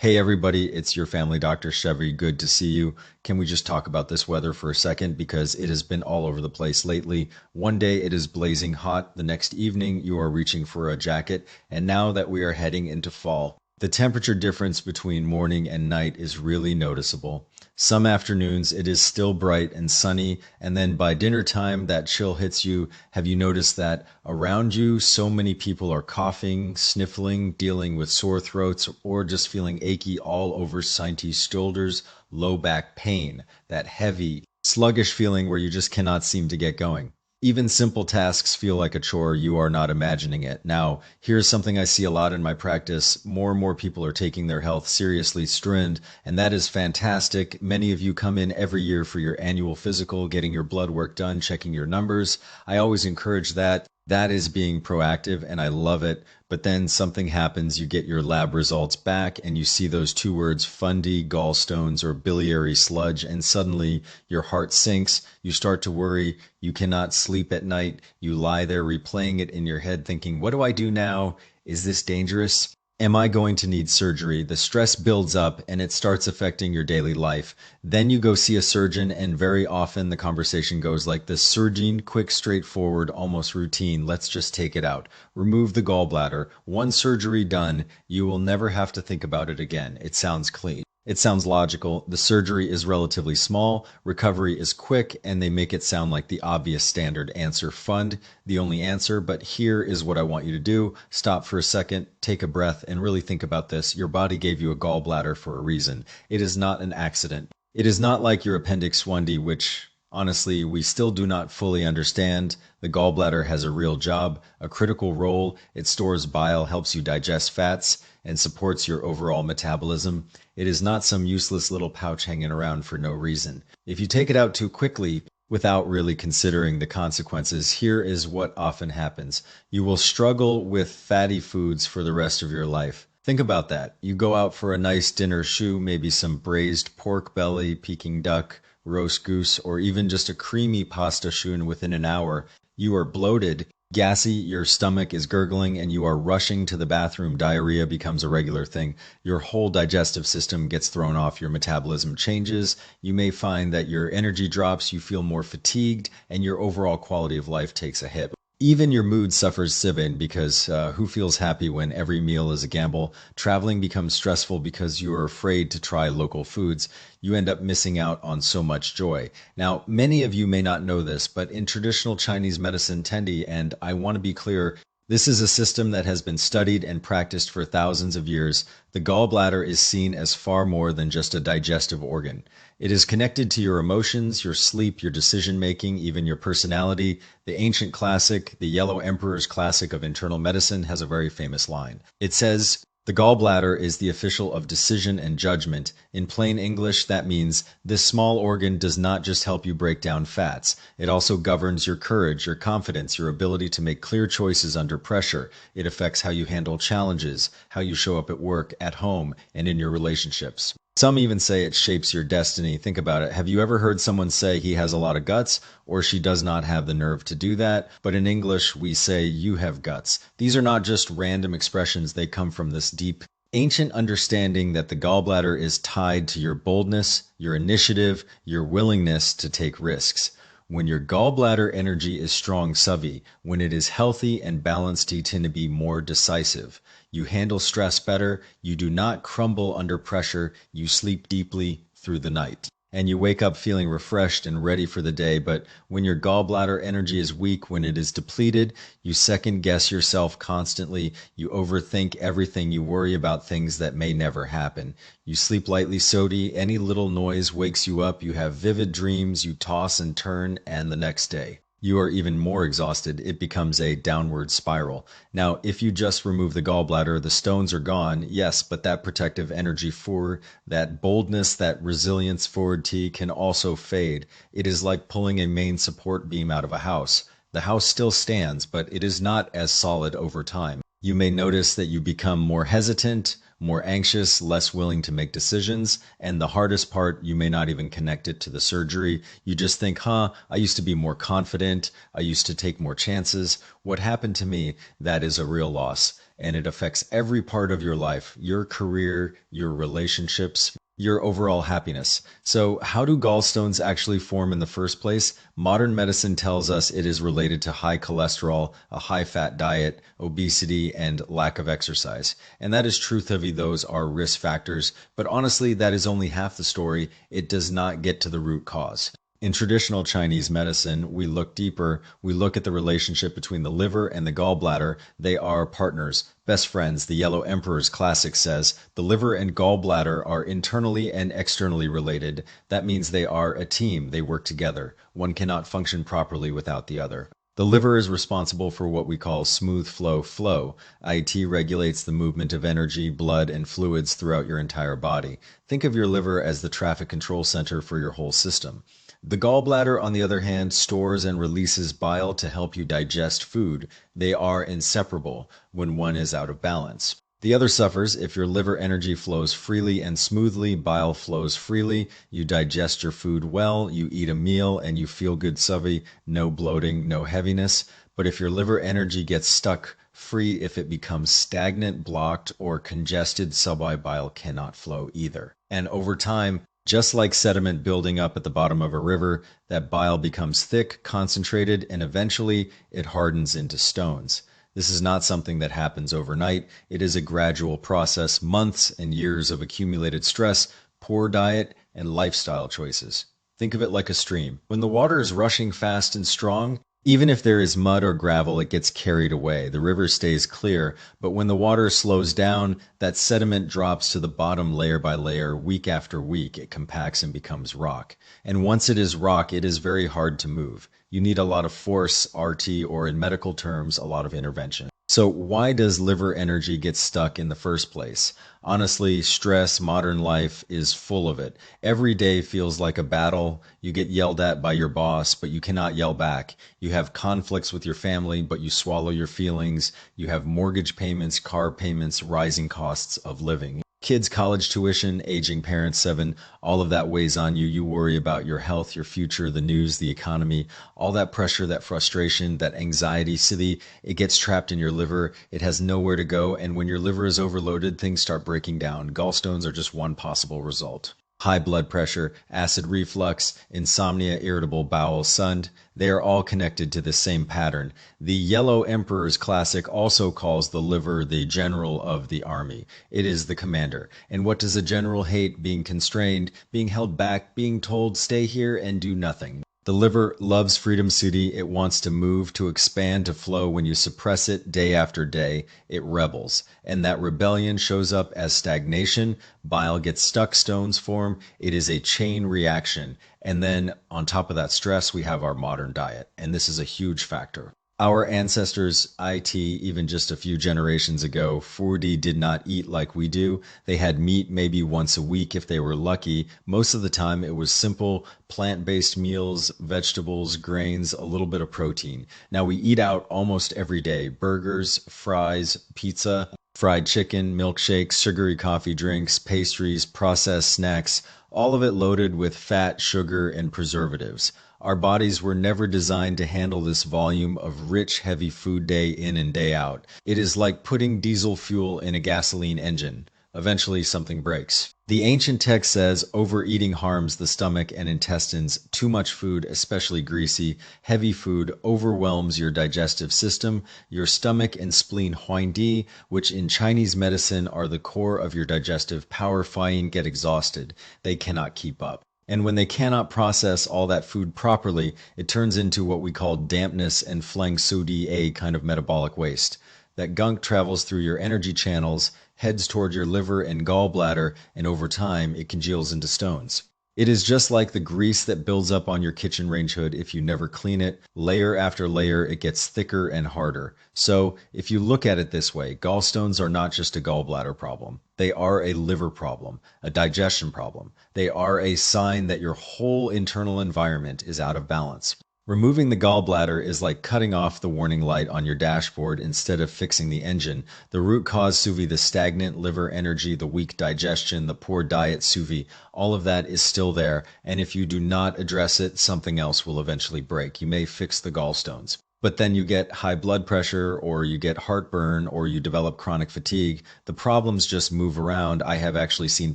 Hey everybody, it's your family doctor Chevy. Good to see you. Can we just talk about this weather for a second because it has been all over the place lately. One day it is blazing hot, the next evening you are reaching for a jacket, and now that we are heading into fall, the temperature difference between morning and night is really noticeable. Some afternoons it is still bright and sunny, and then by dinner time that chill hits you. Have you noticed that around you so many people are coughing, sniffling, dealing with sore throats, or just feeling achy all over sinty shoulders, low back pain, that heavy, sluggish feeling where you just cannot seem to get going? Even simple tasks feel like a chore. You are not imagining it. Now, here's something I see a lot in my practice. More and more people are taking their health seriously, Strind, and that is fantastic. Many of you come in every year for your annual physical, getting your blood work done, checking your numbers. I always encourage that. That is being proactive, and I love it. But then something happens, you get your lab results back, and you see those two words, fundy, gallstones, or biliary sludge, and suddenly your heart sinks. You start to worry. You cannot sleep at night. You lie there replaying it in your head, thinking, what do I do now? Is this dangerous? Am I going to need surgery? The stress builds up and it starts affecting your daily life. Then you go see a surgeon, and very often the conversation goes like this: surgeon, quick, straightforward, almost routine. Let's just take it out. Remove the gallbladder. One surgery done. You will never have to think about it again. It sounds clean. It sounds logical. The surgery is relatively small, recovery is quick, and they make it sound like the obvious standard answer: fund, the only answer. But here is what I want you to do. Stop for a second, take a breath, and really think about this. Your body gave you a gallbladder for a reason. It is not an accident. It is not like your appendix 1D, which honestly, we still do not fully understand. The gallbladder has a real job, a critical role. It stores bile, helps you digest fats, and supports your overall metabolism. It is not some useless little pouch hanging around for no reason. If you take it out too quickly, without really considering the consequences, here is what often happens. You will struggle with fatty foods for the rest of your life. Think about that. You go out for a nice dinner shoe, maybe some braised pork belly, Peking duck, roast goose, or even just a creamy pasta shoe, and within an hour, you are bloated, gassy, your stomach is gurgling, and you are rushing to the bathroom. Diarrhea becomes a regular thing. Your whole digestive system gets thrown off. Your metabolism changes. You may find that your energy drops, you feel more fatigued, and your overall quality of life takes a hit. Even your mood suffers, Sibin, because who feels happy when every meal is a gamble? Traveling becomes stressful because you are afraid to try local foods. You end up missing out on so much joy. Now, many of you may not know this, but in traditional Chinese medicine, Tendi, and I want to be clear, this is a system that has been studied and practiced for thousands of years. The gallbladder is seen as far more than just a digestive organ. It is connected to your emotions, your sleep, your decision making, even your personality. The ancient classic, the Yellow Emperor's Classic of Internal Medicine, has a very famous line. It says, the gallbladder is the official of decision and judgment. In plain English, that means this small organ does not just help you break down fats. It also governs your courage, your confidence, your ability to make clear choices under pressure. It affects how you handle challenges, how you show up at work, at home, and in your relationships. Some even say it shapes your destiny. Think about it. Have you ever heard someone say he has a lot of guts, or she does not have the nerve to do that? But in English, we say you have guts. These are not just random expressions. They come from this deep, ancient understanding that the gallbladder is tied to your boldness, your initiative, your willingness to take risks. When your gallbladder energy is strong, Savi, when it is healthy and balanced, you tend to be more decisive. You handle stress better. You do not crumble under pressure. You sleep deeply through the night. And you wake up feeling refreshed and ready for the day. But when your gallbladder energy is weak, when it is depleted, you second guess yourself constantly. You overthink everything. You worry about things that may never happen. You sleep lightly, sodi. Any little noise wakes you up. You have vivid dreams. You toss and turn, and the next day, you are even more exhausted. It becomes a downward spiral. Now, if you just remove the gallbladder, the stones are gone, yes, but that protective energy for that boldness, that resilience forward T can also fade. It is like pulling a main support beam out of a house. The house still stands, but it is not as solid over time. You may notice that you become more hesitant, more anxious, less willing to make decisions, and the hardest part, you may not even connect it to the surgery. You just think, I used to be more confident. I used to take more chances. What happened to me? That is a real loss. and it affects every part of your life, your career, your relationships, your overall happiness. So, how do gallstones actually form in the first place? Modern medicine tells us it is related to high cholesterol, a high fat diet, obesity, and lack of exercise. And that is truth heavy, those are risk factors. But honestly, that is only half the story. It does not get to the root cause. In traditional Chinese medicine, we look deeper. We look at the relationship between the liver and the gallbladder. They are partners, best friends. The Yellow Emperor's classic says the liver and gallbladder are internally and externally related. That means they are a team. They work together. One cannot function properly without the other. The liver is responsible for what we call smooth flow. IT regulates the movement of energy, blood, and fluids throughout your entire body. Think of your liver as the traffic control center for your whole system. The gallbladder, on the other hand, stores and releases bile to help you digest food. They are inseparable when one is out of balance. The other suffers if your liver energy flows freely and smoothly, bile flows freely, you digest your food well, you eat a meal, and you feel good subby, no bloating, no heaviness. But if your liver energy gets stuck free, if it becomes stagnant, blocked, or congested, subbi bile cannot flow either. And over time, just like sediment building up at the bottom of a river, that bile becomes thick, concentrated, and eventually it hardens into stones. This is not something that happens overnight. It is a gradual process, months and years of accumulated stress, poor diet, and lifestyle choices. Think of it like a stream. When the water is rushing fast and strong, even if there is mud or gravel, it gets carried away. The river stays clear, but when the water slows down, that sediment drops to the bottom layer by layer, week after week. It compacts and becomes rock. And once it is rock, it is very hard to move. You need a lot of force, RT, or in medical terms, a lot of intervention. So why does liver energy get stuck in the first place? Honestly, stress, modern life is full of it. Every day feels like a battle. You get yelled at by your boss, but you cannot yell back. You have conflicts with your family, but you swallow your feelings. You have mortgage payments, car payments, rising costs of living. Kids' college tuition, aging parents, 7, all of that weighs on you. You worry about your health, your future, the news, the economy, all that pressure, that frustration, that anxiety, it gets trapped in your liver. It has nowhere to go. And when your liver is overloaded, things start breaking down. Gallstones are just one possible result. High blood pressure, acid reflux, insomnia, irritable bowel, SUND, they are all connected to the same pattern. The Yellow Emperor's classic also calls the liver the general of the army. It is the commander. And what does a general hate? Being constrained, being held back, being told stay here and do nothing. The liver loves Freedom City. It wants to move, to expand, to flow. When you suppress it day after day, it rebels. And that rebellion shows up as stagnation. Bile gets stuck, stones form. It is a chain reaction. And then on top of that stress, we have our modern diet. And this is a huge factor. Our ancestors, even just a few generations ago, 4D did not eat like we do. They had meat maybe once a week if they were lucky. Most of the time it was simple plant-based meals, vegetables, grains, a little bit of protein. Now we eat out almost every day. Burgers, fries, pizza, fried chicken, milkshakes, sugary coffee drinks, pastries, processed snacks, all of it loaded with fat, sugar, and preservatives. Our bodies were never designed to handle this volume of rich, heavy food day in and day out. It is like putting diesel fuel in a gasoline engine. Eventually something breaks. The ancient text says overeating harms the stomach and intestines. Too much food, especially greasy, heavy food, overwhelms your digestive system. Your stomach and spleen huangdi, which in Chinese medicine are the core of your digestive power, get exhausted. They cannot keep up. And when they cannot process all that food properly, it turns into what we call dampness and flang sudi, a kind of metabolic waste. That gunk travels through your energy channels, heads toward your liver and gallbladder, and over time it congeals into stones. It is just like the grease that builds up on your kitchen range hood if you never clean it. Layer after layer, it gets thicker and harder. So, if you look at it this way, gallstones are not just a gallbladder problem. They are a liver problem, a digestion problem. They are a sign that your whole internal environment is out of balance. Removing the gallbladder is like cutting off the warning light on your dashboard instead of fixing the engine. The root cause, Suvi, the stagnant liver energy, the weak digestion, the poor diet, Suvi, all of that is still there. And if you do not address it, something else will eventually break. You may fix the gallstones, but then you get high blood pressure or you get heartburn or you develop chronic fatigue. The problems just move around. I have actually seen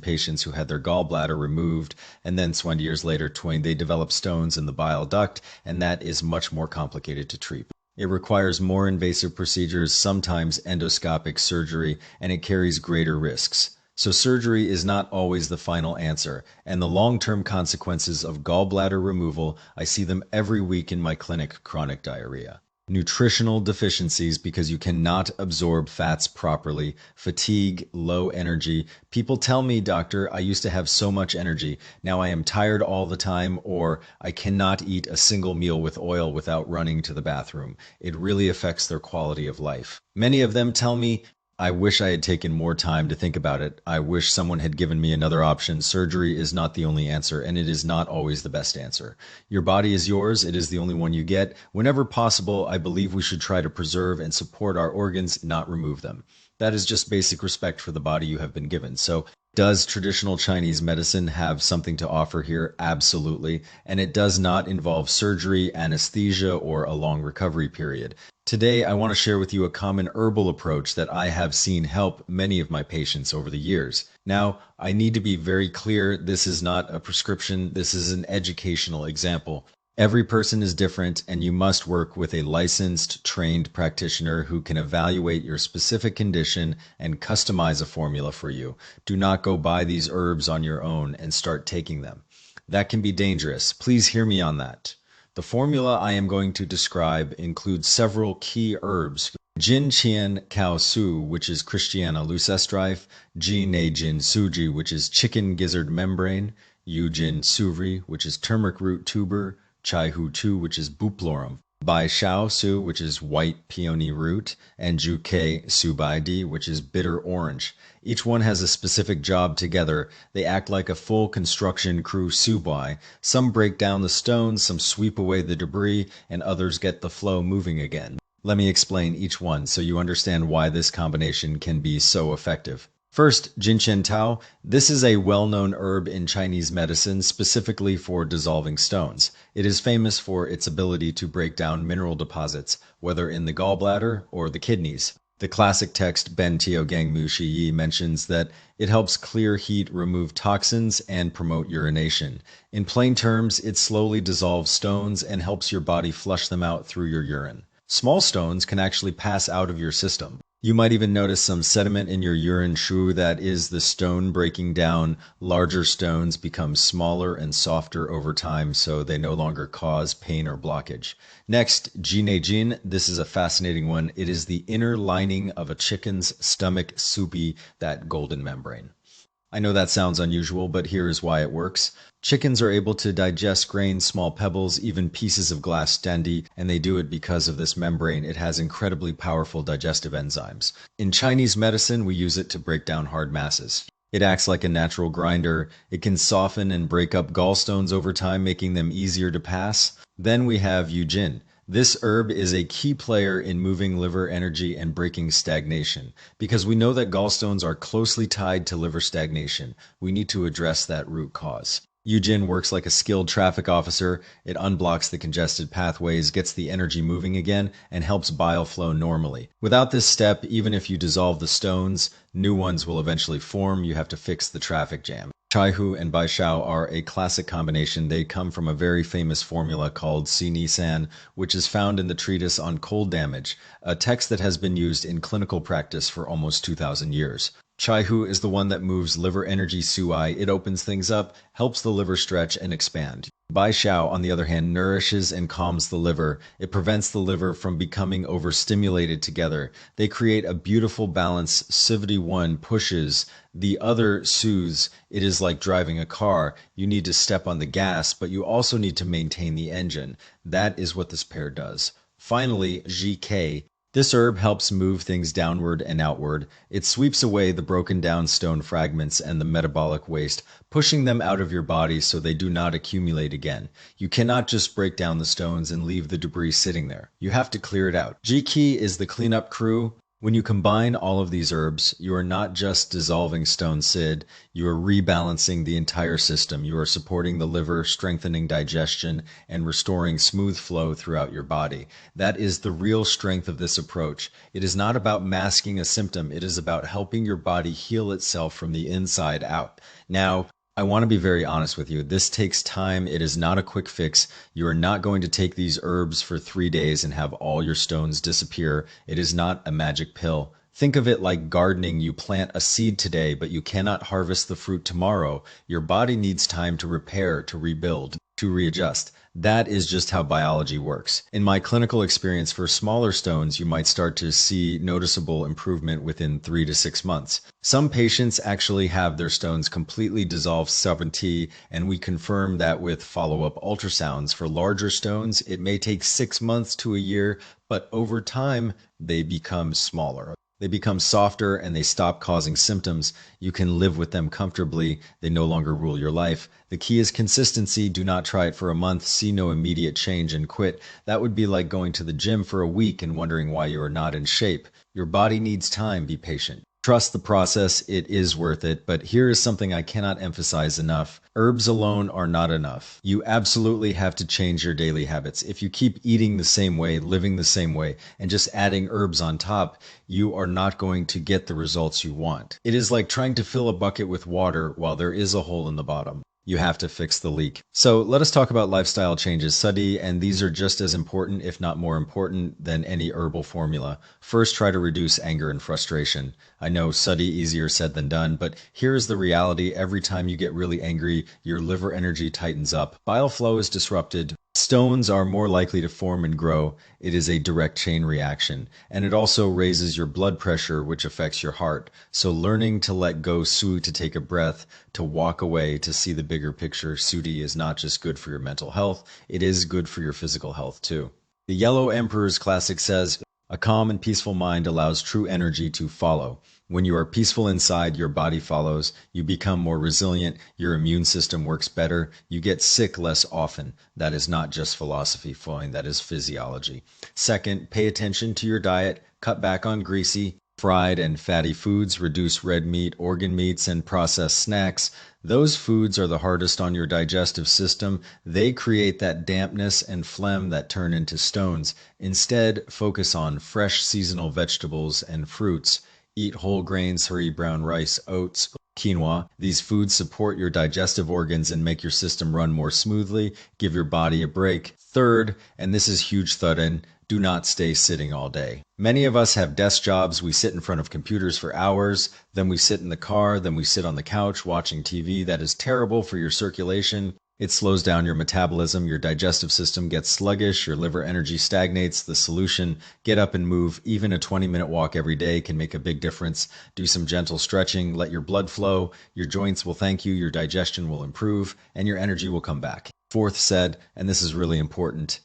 patients who had their gallbladder removed and then 20 years later, they develop stones in the bile duct, and that is much more complicated to treat. It requires more invasive procedures, sometimes endoscopic surgery, and it carries greater risks. So surgery is not always the final answer, and the long-term consequences of gallbladder removal, I see them every week in my clinic: chronic diarrhea, nutritional deficiencies because you cannot absorb fats properly, fatigue, low energy. People tell me, doctor, I used to have so much energy. Now I am tired all the time, or I cannot eat a single meal with oil without running to the bathroom. It really affects their quality of life. Many of them tell me, I wish I had taken more time to think about it. I wish someone had given me another option. Surgery is not the only answer, and it is not always the best answer. Your body is yours. It is the only one you get. Whenever possible, I believe we should try to preserve and support our organs, not remove them. That is just basic respect for the body you have been given. So, does traditional Chinese medicine have something to offer here? Absolutely. And it does not involve surgery, anesthesia, or a long recovery period. Today, I want to share with you a common herbal approach that I have seen help many of my patients over the years. Now, I need to be very clear, this is not a prescription, this is an educational example. Every person is different, and you must work with a licensed, trained practitioner who can evaluate your specific condition and customize a formula for you. Do not go buy these herbs on your own and start taking them. That can be dangerous. Please hear me on that. The formula I am going to describe includes several key herbs: Jin Qian Cao Su, which is Christiana leucestrife; Ji Ne Jin Suji, which is chicken gizzard membrane; Yu Jin Suvri, which is turmeric root tuber; Chai Hu Tu, which is Buplorum; Bai Shao Su, which is white peony root; and Ju Ke Su Bai Di, which is bitter orange. Each one has a specific job together. They act like a full construction crew subai. Some break down the stones, some sweep away the debris, and others get the flow moving again. Let me explain each one so you understand why this combination can be so effective. First, Jinchen Tao. This is a well-known herb in Chinese medicine, specifically for dissolving stones. It is famous for its ability to break down mineral deposits, whether in the gallbladder or the kidneys. The classic text Ben Tiao Gang Mu Shi Yi mentions that it helps clear heat, remove toxins, and promote urination. In plain terms, it slowly dissolves stones and helps your body flush them out through your urine. Small stones can actually pass out of your system. You might even notice some sediment in your urine shu, that is the stone breaking down. Larger stones become smaller and softer over time, so they no longer cause pain or blockage. Next, Jinejin. This is a fascinating one. It is the inner lining of a chicken's stomach supi, that golden membrane. I know that sounds unusual, but here is why it works. Chickens are able to digest grains, small pebbles, even pieces of glass standi, and they do it because of this membrane. It has incredibly powerful digestive enzymes. In Chinese medicine, we use it to break down hard masses. It acts like a natural grinder. It can soften and break up gallstones over time, making them easier to pass. Then we have Yujin. This herb is a key player in moving liver energy and breaking stagnation. Because we know that gallstones are closely tied to liver stagnation, we need to address that root cause. Yujin works like a skilled traffic officer. It unblocks the congested pathways, gets the energy moving again, and helps bile flow normally. Without this step, even if you dissolve the stones, new ones will eventually form. You have to fix the traffic jam. Chaihu and Baishao are a classic combination. They come from a very famous formula called Si-Ni-San, which is found in the treatise on cold damage, a text that has been used in clinical practice for almost 2,000 years. Chaihu is the one that moves liver energy sui. It opens things up, helps the liver stretch and expand. Baishao, on the other hand, nourishes and calms the liver. It prevents the liver from becoming overstimulated together. They create a beautiful balance. Sivity 1 pushes, the other soothes. It is like driving a car. You need to step on the gas, but you also need to maintain the engine. That is what this pair does. Finally, GK. This herb helps move things downward and outward. It sweeps away the broken down stone fragments and the metabolic waste, pushing them out of your body so they do not accumulate again. You cannot just break down the stones and leave the debris sitting there. You have to clear it out. G-Key is the cleanup crew. When you combine all of these herbs, you are not just dissolving stone sid, you are rebalancing the entire system. You are supporting the liver, strengthening digestion, and restoring smooth flow throughout your body. That is the real strength of this approach. It is not about masking a symptom, it is about helping your body heal itself from the inside out. Now, I want to be very honest with you. This takes time. It is not a quick fix. You are not going to take these herbs for 3 days and have all your stones disappear. It is not a magic pill. Think of it like gardening. You plant a seed today, but you cannot harvest the fruit tomorrow. Your body needs time to repair, to rebuild, to readjust. That is just how biology works. In my clinical experience for smaller stones, you might start to see noticeable improvement within 3 to 6 months. Some patients actually have their stones completely dissolved 7T, and we confirm that with follow-up ultrasounds. For larger stones, it may take 6 months to a year, but over time, they become smaller. They become softer and they stop causing symptoms. You can live with them comfortably. They no longer rule your life. The key is consistency. Do not try it for a month, see no immediate change, and quit. That would be like going to the gym for a week and wondering why you are not in shape. Your body needs time. Be patient. Trust the process. It is worth it. But here is something I cannot emphasize enough. Herbs alone are not enough. You absolutely have to change your daily habits. If you keep eating the same way, living the same way, and just adding herbs on top, you are not going to get the results you want. It is like trying to fill a bucket with water while there is a hole in the bottom. You have to fix the leak. So let us talk about lifestyle changes, Sadi, and these are just as important, if not more important, than any herbal formula. First, try to reduce anger and frustration. I know, Sadi, easier said than done, but here is the reality. Every time you get really angry, your liver energy tightens up. Bile flow is disrupted. Stones are more likely to form and grow. It is a direct chain reaction. And it also raises your blood pressure, which affects your heart. So learning to let go, Su, to take a breath, to walk away, to see the bigger picture, Sudi, is not just good for your mental health, it is good for your physical health too. The Yellow Emperor's Classic says, a calm and peaceful mind allows true energy to follow. When you are peaceful inside, your body follows, you become more resilient, your immune system works better, you get sick less often. That is not just philosophy, Foyne, that is physiology. Second, pay attention to your diet, cut back on greasy, fried and fatty foods, reduce red meat, organ meats, and processed snacks. Those foods are the hardest on your digestive system. They create that dampness and phlegm that turn into stones. Instead, focus on fresh seasonal vegetables and fruits. Eat whole grains, hurry brown rice, oats, quinoa. These foods support your digestive organs and make your system run more smoothly. Give your body a break. Third, and this is huge, Thudden, do not stay sitting all day. Many of us have desk jobs. We sit in front of computers for hours, then we sit in the car, then we sit on the couch watching TV. That is terrible for your circulation. It slows down your metabolism, your digestive system gets sluggish, your liver energy stagnates. The solution, get up and move. Even a 20-minute walk every day can make a big difference. Do some gentle stretching, let your blood flow, your joints will thank you, your digestion will improve, and your energy will come back. Fourth said, and this is really important,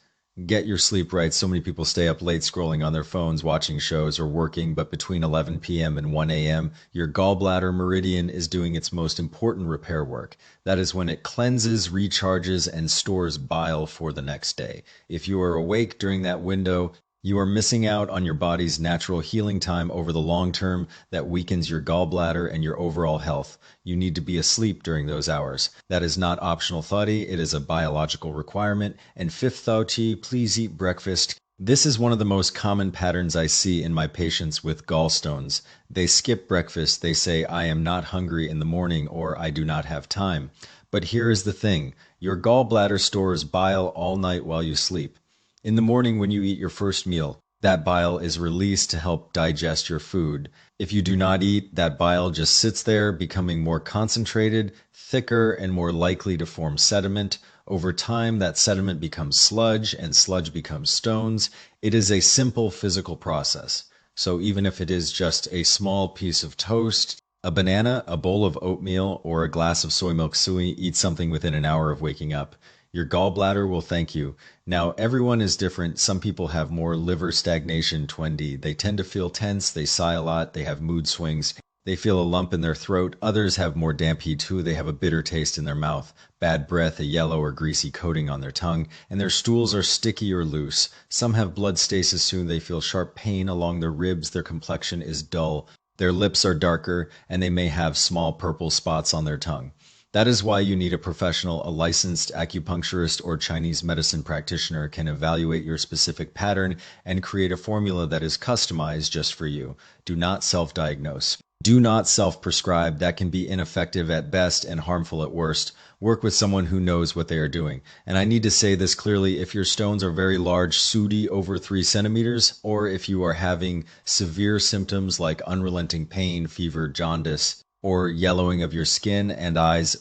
get your sleep right. So many people stay up late scrolling on their phones, watching shows or working, but between 11 p.m. and 1 a.m., your gallbladder meridian is doing its most important repair work. That is when it cleanses, recharges, and stores bile for the next day. If you are awake during that window, you are missing out on your body's natural healing time over the long term that weakens your gallbladder and your overall health. You need to be asleep during those hours. That is not optional thoughty, it is a biological requirement. And fifth thoughty, please eat breakfast. This is one of the most common patterns I see in my patients with gallstones. They skip breakfast. They say, I am not hungry in the morning, or I do not have time. But here is the thing. Your gallbladder stores bile all night while you sleep. In the morning when you eat your first meal, that bile is released to help digest your food. If you do not eat, that bile just sits there, becoming more concentrated, thicker, and more likely to form sediment. Over time, that sediment becomes sludge, and sludge becomes stones. It is a simple physical process. So even if it is just a small piece of toast, a banana, a bowl of oatmeal, or a glass of soy milk sui, eat something within an hour of waking up. Your gallbladder will thank you. Now, everyone is different. Some people have more liver stagnation, 20. They tend to feel tense, they sigh a lot, they have mood swings. They feel a lump in their throat. Others have more damp heat too. They have a bitter taste in their mouth, bad breath, a yellow or greasy coating on their tongue, and their stools are sticky or loose. Some have blood stasis soon. They feel sharp pain along their ribs. Their complexion is dull. Their lips are darker, and they may have small purple spots on their tongue. That is why you need a professional. A licensed acupuncturist or Chinese medicine practitioner can evaluate your specific pattern and create a formula that is customized just for you. Do not self-diagnose. Do not self-prescribe. That can be ineffective at best and harmful at worst. Work with someone who knows what they are doing. And I need to say this clearly: if your stones are very large, sooty, over 3 centimeters, or if you are having severe symptoms like unrelenting pain, fever, jaundice, or yellowing of your skin and eyes,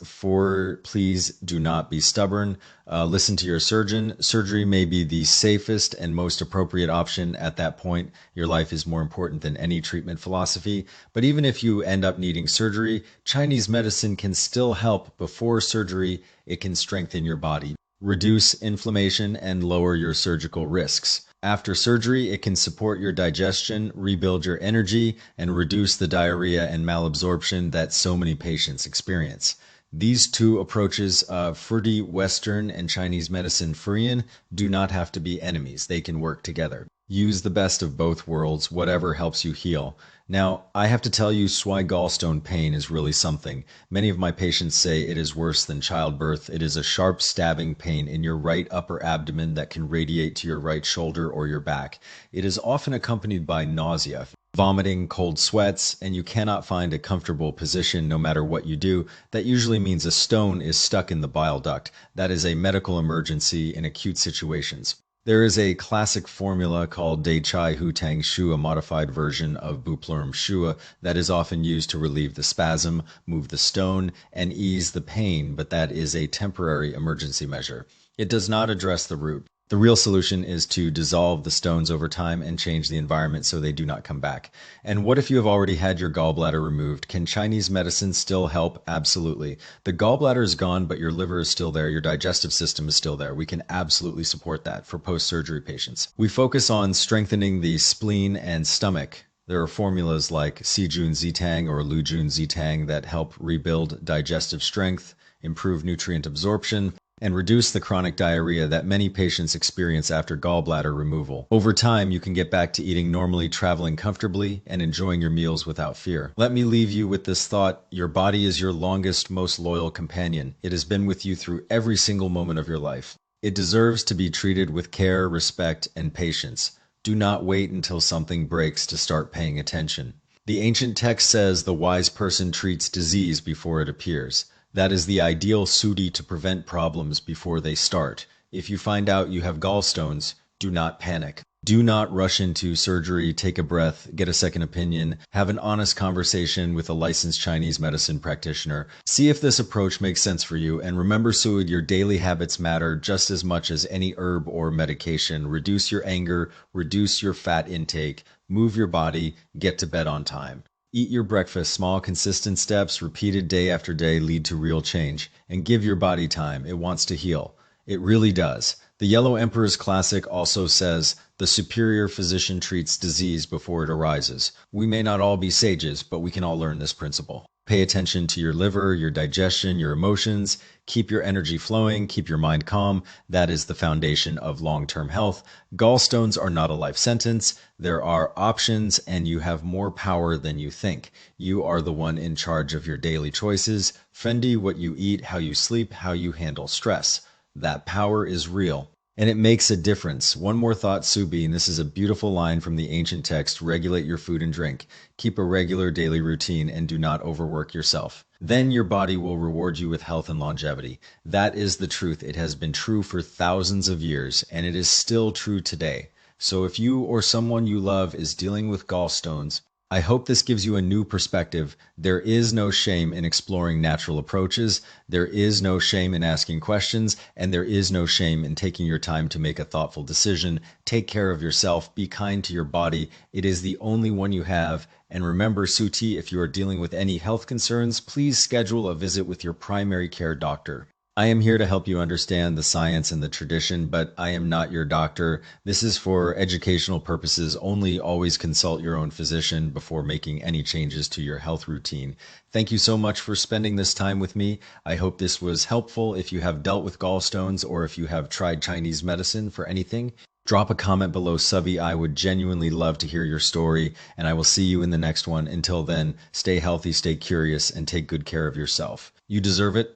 please do not be stubborn. Listen to your surgeon. Surgery may be the safest and most appropriate option at that point. Your life is more important than any treatment philosophy. But even if you end up needing surgery, Chinese medicine can still help. Before surgery, it can strengthen your body, reduce inflammation, and lower your surgical risks. After surgery, it can support your digestion, rebuild your energy, and reduce the diarrhea and malabsorption that so many patients experience. These two approaches, fruity Western and Chinese medicine Freudian, do not have to be enemies. They can work together. Use the best of both worlds, whatever helps you heal. Now, I have to tell you, swy gallstone pain is really something. Many of my patients say it is worse than childbirth. It is a sharp stabbing pain in your right upper abdomen that can radiate to your right shoulder or your back. It is often accompanied by nausea, vomiting, cold sweats, and you cannot find a comfortable position no matter what you do. That usually means a stone is stuck in the bile duct. That is a medical emergency in acute situations. There is a classic formula called Dai Chai Hu Tang Shu, a modified version of Bupleurum Shua, that is often used to relieve the spasm, move the stone, and ease the pain, but that is a temporary emergency measure. It does not address the root. The real solution is to dissolve the stones over time and change the environment so they do not come back. And what if you have already had your gallbladder removed? Can Chinese medicine still help? Absolutely. The gallbladder is gone, but your liver is still there. Your digestive system is still there. We can absolutely support that for post-surgery patients. We focus on strengthening the spleen and stomach. There are formulas like Sijun Zitang or Lujun Zitang that help rebuild digestive strength, improve nutrient absorption, and reduce the chronic diarrhea that many patients experience after gallbladder removal. Over time, you can get back to eating normally, traveling comfortably, and enjoying your meals without fear. Let me leave you with this thought: your body is your longest, most loyal companion. It has been with you through every single moment of your life. It deserves to be treated with care, respect, and patience. Do not wait until something breaks to start paying attention. The ancient text says the wise person treats disease before it appears. That is the ideal sooty to prevent problems before they start. If you find out you have gallstones, do not panic. Do not rush into surgery. Take a breath, get a second opinion, have an honest conversation with a licensed Chinese medicine practitioner. See if this approach makes sense for you. And remember, Suid, your daily habits matter just as much as any herb or medication. Reduce your anger, reduce your fat intake, move your body, get to bed on time. Eat your breakfast. Small, consistent steps, repeated day after day, lead to real change. And give your body time. It wants to heal. It really does. The Yellow Emperor's Classic also says, the superior physician treats disease before it arises. We may not all be sages, but we can all learn this principle. Pay attention to your liver, your digestion, your emotions. Keep your energy flowing. Keep your mind calm. That is the foundation of long-term health. Gallstones are not a life sentence. There are options, and you have more power than you think. You are the one in charge of your daily choices. Fendi, what you eat, how you sleep, how you handle stress. That power is real, and it makes a difference. One more thought, Subi, and this is a beautiful line from the ancient text: regulate your food and drink. Keep a regular daily routine and do not overwork yourself. Then your body will reward you with health and longevity. That is the truth. It has been true for thousands of years, and it is still true today. So if you or someone you love is dealing with gallstones, I hope this gives you a new perspective. There is no shame in exploring natural approaches. There is no shame in asking questions, and there is no shame in taking your time to make a thoughtful decision. Take care of yourself. Be kind to your body. It is the only one you have. And remember, Suti, if you are dealing with any health concerns, please schedule a visit with your primary care doctor. I am here to help you understand the science and the tradition, but I am not your doctor. This is for educational purposes only. Always consult your own physician before making any changes to your health routine. Thank you so much for spending this time with me. I hope this was helpful. If you have dealt with gallstones or if you have tried Chinese medicine for anything, drop a comment below, Subby. I would genuinely love to hear your story, and I will see you in the next one. Until then, stay healthy, stay curious, and take good care of yourself. You deserve it.